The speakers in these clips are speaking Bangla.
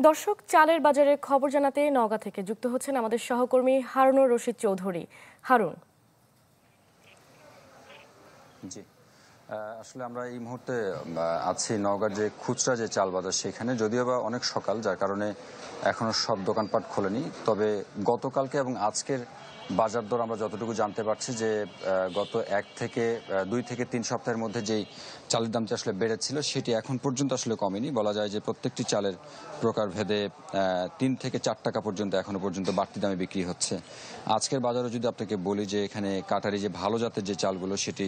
দর্শক, চালের বাজারের খবর জানাতে নওগাঁ থেকে যুক্ত হচ্ছেন আমাদের সহকর্মী হারুনুর রশিদ চৌধুরী। হারুন। জি, আসলে আমরা এই মুহূর্তে আছি নওগাঁর যে খুচরা যে চাল বাজার, সেখানে যদিও বা অনেক সকাল, যার কারণে এখনো সব দোকানপাট খোলেনি। তবে গতকালকে এবং আজকের বাজার দর আমরা যতটুকু জানতে পারছি যে গত 2 থেকে 3 সপ্তাহের মধ্যে যেই চালের দামটি আসলে বেড়েছিল সেটি এখন পর্যন্ত আসলে কমেনি। বলা যায় যে প্রত্যেকটি চালের প্রকারভেদে 3 থেকে 4 টাকা পর্যন্ত এখনো পর্যন্ত বাড়তি দামে বিক্রি হচ্ছে। আজকের বাজারে যদি আপনাকে বলি যে এখানে কাটারি যে ভালো জাতের যে চালগুলো সেটি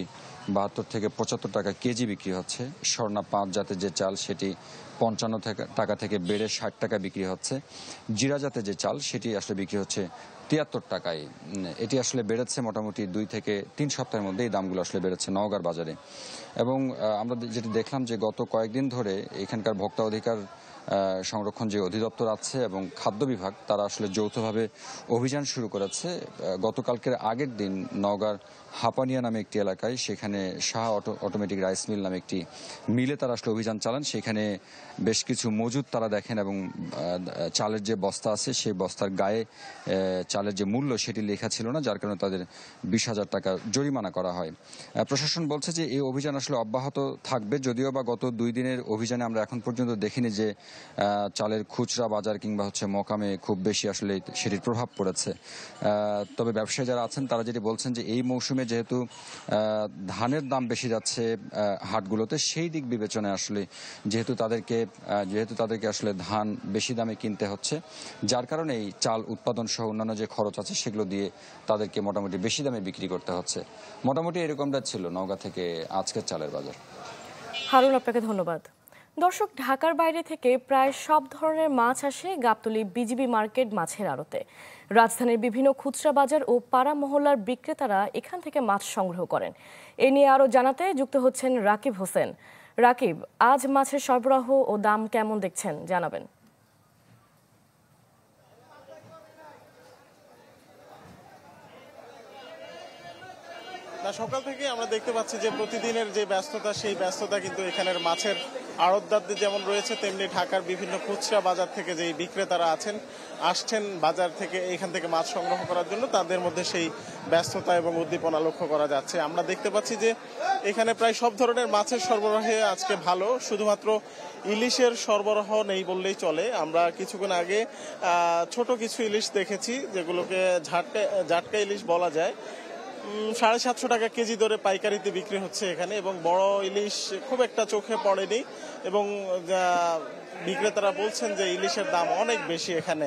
72 থেকে 75 টাকা কেজি বিক্রি হচ্ছে। স্বর্ণা 5 জাতের যে চাল সেটি 55 টাকা থেকে বেড়ে 60 টাকা বিক্রি হচ্ছে। জিরা জাতের যে চাল সেটি আসলে বিক্রি হচ্ছে 73 টাকায়। এটি আসলে বেড়েছে মোটামুটি 2 থেকে 3 সপ্তাহের মধ্যে এই দামগুলো আসলে বেড়েছে নওগাঁর বাজারে। এবং আমরা যেটি দেখলাম যে গত কয়েকদিন ধরে এখানকার ভোক্তা অধিকার সংরক্ষণ যে অধিদপ্তর আছে এবং খাদ্য বিভাগ, তারা আসলে যৌথভাবে অভিযান শুরু করেছে। গতকালকের আগের দিন নওগাঁর হাপানিয়া নামে একটি এলাকায়, সেখানে শাহ অটোমেটিক রাইস মিল নামে একটি মিলে তারা আসলে অভিযান চালান। সেখানে বেশ কিছু মজুদ তারা দেখেন এবং চালের যে বস্তা আছে সেই বস্তার গায়ে চালের যে মূল্য সেটি লেখা ছিল না, যার কারণে তাদের 20,000 টাকা জরিমানা করা হয়। প্রশাসন বলছে যে এই অভিযান আসলে অব্যাহত থাকবে, যদিও বা গত 2 দিনের অভিযানে আমরা এখন পর্যন্ত দেখিনি যে চালের খুচরা বাজার কিংবা মোকামে খুব বেশি আসলে সেটির প্রভাব পড়েছে। তবে ব্যবসায়ী যারা আছেন তারা যেটি বলছেন যে এই মৌসুমে যেহেতু ধানের দাম বেশি যাচ্ছে হাটগুলোতে, সেই দিক বিবেচনায় আসলে যেহেতু তাদেরকে আসলে ধান বেশি দামে কিনতে হচ্ছে, যার কারণে এই চাল উৎপাদন সহ অন্যান্য যে খরচ আছে সেগুলো দিয়ে তাদেরকে মোটামুটি বেশি দামে বিক্রি করতে হচ্ছে। মোটামুটি এরকমটা ছিল নওগাঁ থেকে আজকের চালের বাজার। হারুন, আপনাকে ধন্যবাদ। দর্শক, ঢাকার বাইরে থেকে প্রায় সব ধরনের মাছ আসে গাবতলী বিজিবি মার্কেট মাছের আড়তে। রাজধানীর বিভিন্ন খুচরা বাজার ও পাড়া মহল্লার বিক্রেতারা এখান থেকে মাছ সংগ্রহ করেন। এ নিয়ে আরও জানাতে যুক্ত হচ্ছেন রাকিব হোসেন। রাকিব, আজ মাছের সরবরাহ ও দাম কেমন দেখছেন জানাবেন। সকাল থেকে আমরা দেখতে পাচ্ছি যে প্রতিদিনের যে ব্যস্ততা, সেই ব্যস্ততা কিন্তু এখানের মাছের আড়তদারদের যেমন রয়েছে, তেমনি ঢাকার বিভিন্ন খুচরা বাজার থেকে যে বিক্রেতারা আসছেন বাজার থেকে, এখান থেকে মাছ সংগ্রহ করার জন্য, তাদের মধ্যে সেই ব্যস্ততা এবং উদ্দীপনা লক্ষ্য করা যাচ্ছে। আমরা দেখতে পাচ্ছি যে এখানে প্রায় সব ধরনের মাছের সরবরাহে আজকে ভালো, শুধুমাত্র ইলিশের সরবরাহ নেই বললেই চলে। আমরা কিছুক্ষণ আগে ছোট কিছু ইলিশ দেখেছি, যেগুলোকে ঝাটকা ইলিশ বলা যায়। 750 টাকা কেজি দরে পাইকারিতে বিক্রি হচ্ছে এখানে, এবং বড় ইলিশ খুব একটা চোখে পড়েনি, এবং বিক্রেতারা বলছেন যে ইলিশের দাম অনেক বেশি এখানে।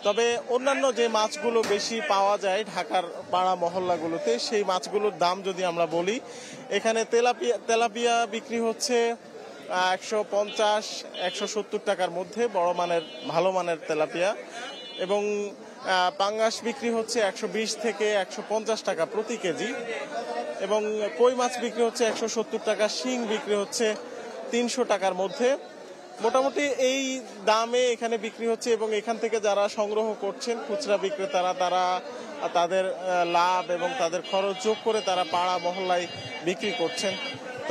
তবে অন্যান্য যে মাছগুলো বেশি পাওয়া যায় ঢাকার পাড়া মহল্লাগুলোতে, সেই মাছগুলোর দাম যদি আমরা বলি, এখানে তেলাপিয়া বিক্রি হচ্ছে 150-170 টাকার মধ্যে, বড় মানের ভালো মানের তেলাপিয়া, এবং পাঙ্গাস বিক্রি হচ্ছে 120 থেকে 150 টাকা প্রতি কেজি, এবং কই মাছ বিক্রি হচ্ছে 170 টাকা, শিং বিক্রি হচ্ছে 300 টাকার মধ্যে। মোটামুটি এই দামে এখানে বিক্রি হচ্ছে, এবং এখান থেকে যারা সংগ্রহ করছেন খুচরা বিক্রেতারা, তারা তাদের লাভ এবং তাদের খরচ যোগ করে তারা পাড়া মহল্লায় বিক্রি করছেন।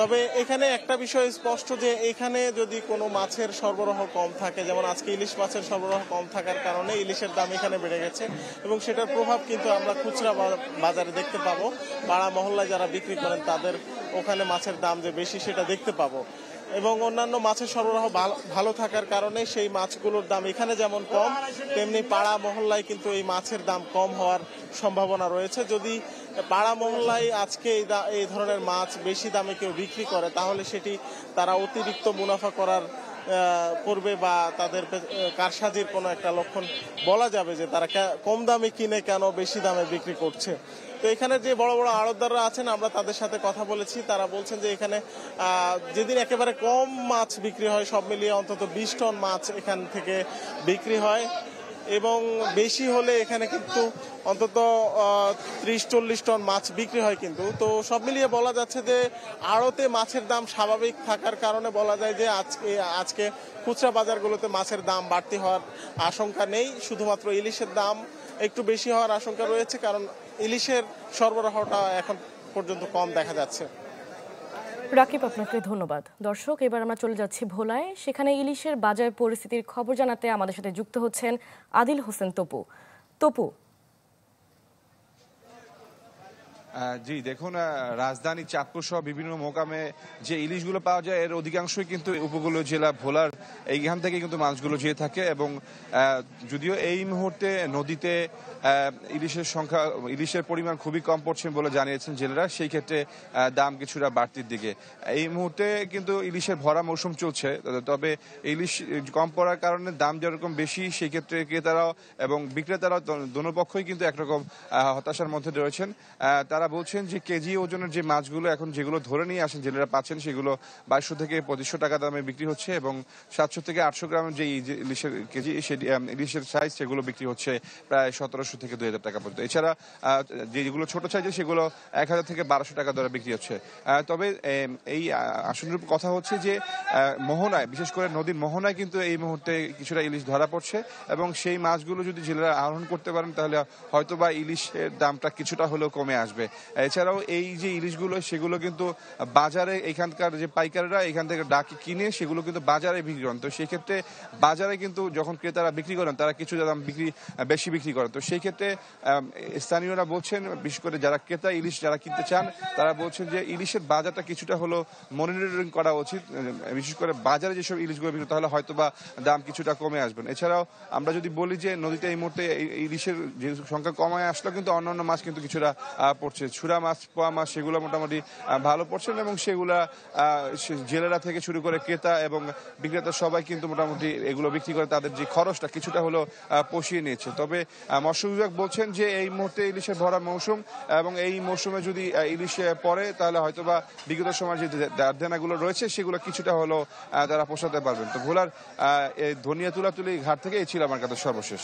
তবে এখানে একটা বিষয় স্পষ্ট, যে এখানে যদি কোনো মাছের সরবরাহ কম থাকে, যেমন আজকে ইলিশ মাছের সরবরাহ কম থাকার কারণে ইলিশের দাম এখানে বেড়ে গেছে, এবং সেটার প্রভাব কিন্তু আমরা খুচরা বাজারে দেখতে পাবো। পাড়া মহল্লায় যারা বিক্রি করেন তাদের ওখানে মাছের দাম যে বেশি সেটা দেখতে পাবো, এবং অন্যান্য মাছের সরবরাহ ভালো থাকার কারণে সেই মাছগুলোর দাম এখানে যেমন কম, তেমনি পাড়া মহল্লায় কিন্তু এই মাছের দাম কম হওয়ার সম্ভাবনা রয়েছে। যদি পাড়া মহল্লায় আজকে এই ধরনের মাছ বেশি দামে কেউ বিক্রি করে, তাহলে সেটি তারা অতিরিক্ত মুনাফা করবে, বা তাদের কারসাজির কোনো একটা লক্ষণ বলা যাবে, যে তারা কম দামে কিনে কেন বেশি দামে বিক্রি করছে। তো এখানে যে বড় বড় আড়তদাররা আছেন, আমরা তাদের সাথে কথা বলেছি, তারা বলছেন যে এখানে যেদিন একেবারে কম মাছ বিক্রি হয়, সব মিলিয়ে অন্তত 20 টন মাছ এখান থেকে বিক্রি হয়, এবং বেশি হলে এখানে কিন্তু অন্তত 30-40 টন মাছ বিক্রি হয় কিন্তু। তো সব মিলিয়ে বলা যাচ্ছে যে আড়তে মাছের দাম স্বাভাবিক থাকার কারণে বলা যায় যে আজকে খুচরা বাজারগুলোতে মাছের দাম বাড়তি হওয়ার আশঙ্কা নেই। শুধুমাত্র ইলিশের দাম একটু বেশি হওয়ার আশঙ্কা রয়েছে, কারণ ইলিশের সরবরাহটা এখন পর্যন্ত কম দেখা যাচ্ছে। রাকিব, আপনাকে ধন্যবাদ। দর্শক, এবার আমরা চলে যাচ্ছি ভোলায়। সেখানে ইলিশের বাজার পরিস্থিতির খবর জানাতে আমাদের সাথে যুক্ত হচ্ছেন আদিল হোসেন তপু। জি দেখুন, রাজধানী চাঁদপুর সহ বিভিন্ন মোকামে যে ইলিশগুলো পাওয়া যায় এর অধিকাংশই কিন্তু উপকূলীয় জেলা ভোলার এইখান থেকে কিন্তু মাছগুলো যেয়ে থাকে। এবং যদিও এই মুহূর্তে নদীতে ইলিশের পরিমাণ খুবই কম পড়ছে বলে জানিয়েছেন জেলেরা, সেই ক্ষেত্রে দাম কিছুটা বাড়তির দিকে। এই মুহূর্তে কিন্তু ইলিশের ভরা মৌসুম চলছে, তবে ইলিশ কম পড়ার কারণে দাম যেরকম বেশি, সেই ক্ষেত্রে ক্রেতারাও এবং বিক্রেতারাও দোনো পক্ষই কিন্তু একরকম হতাশার মধ্যে রয়েছেন। তারা বলছেন যে কেজি ওজনের যে মাছগুলো এখন যেগুলো ধরে নিয়ে আসেন জেলেরা পাচ্ছেন, সেগুলো 2200 থেকে 2500 টাকা দামে বিক্রি হচ্ছে এবং 700 থেকে 800 গ্রামের যে ইলিশের কেজি, ইলিশের সাইজ, সেগুলো বিক্রি হচ্ছে প্রায় 1700 থেকে 2000 টাকা পর্যন্ত। এছাড়া যেগুলো ছোট সাইজের সেগুলো 1000 থেকে 1200 টাকা দরে বিক্রি হচ্ছে। তবে এই আসনরূপ কথা হচ্ছে যে মোহনায়, বিশেষ করে নদীর মোহনায় কিন্তু এই মুহূর্তে কিছুটা ইলিশ ধরা পড়ছে এবং সেই মাছগুলো যদি জেলেরা আহরণ করতে পারেন তাহলে হয়তোবা ইলিশের দামটা কিছুটা হলেও কমে আসবে। এছাড়াও এই যে ইলিশগুলো সেগুলো কিন্তু বাজারে এখানকার যে পাইকাররা এখান থেকে ডাকে কিনে সেগুলো কিন্তু বাজারে বিক্রি করেন। তো সেই ক্ষেত্রে বাজারে কিন্তু যখন ক্রেতারা বিক্রি করেন তারা কিছু দাম বেশি বিক্রি করেন। তো সেই ক্ষেত্রে স্থানীয়রা বলছেন, বিশেষ করে যারা ক্রেতা ইলিশ যারা কিনতে চান তারা বলছেন যে ইলিশের বাজারটা কিছুটা হলো মনিটরিং করা উচিত, বিশেষ করে বাজারে যেসব ইলিশগুলো বিক্রি তাহলে হয়তোবা দাম কিছুটা কমে আসবেন। এছাড়াও আমরা যদি বলি যে নদীতে এই মুহূর্তে ইলিশের যে সংখ্যা কমায় আসলো, কিন্তু অন্যান্য মাছ কিন্তু কিছুটা পড়ছে। ছুরা মাছ, পোয়া মাছ, সেগুলো মোটামুটি ভালো পড়ছেন এবং সেগুলা জেলেরা থেকে শুরু করে ক্রেতা এবং বিক্রেতা সবাই কিন্তু মোটামুটি এগুলো বিক্রি করে তাদের যে খরচটা কিছুটা হলো পুষিয়ে নিয়েছে। তবে মৎস্য বিভাগ বলছেন যে এই মুহূর্তে ইলিশের ভরা মৌসুম এবং এই মৌসুমে যদি ইলিশ পড়ে তাহলে হয়তোবা বিগত সময় যে দারদেনাগুলো রয়েছে সেগুলো কিছুটা হলো তারা পোষাতে পারবেন। তো ভোলার ধনিয়া তুলাতুলি ঘাট থেকে এই ছিল আমার কাছে সর্বশেষ।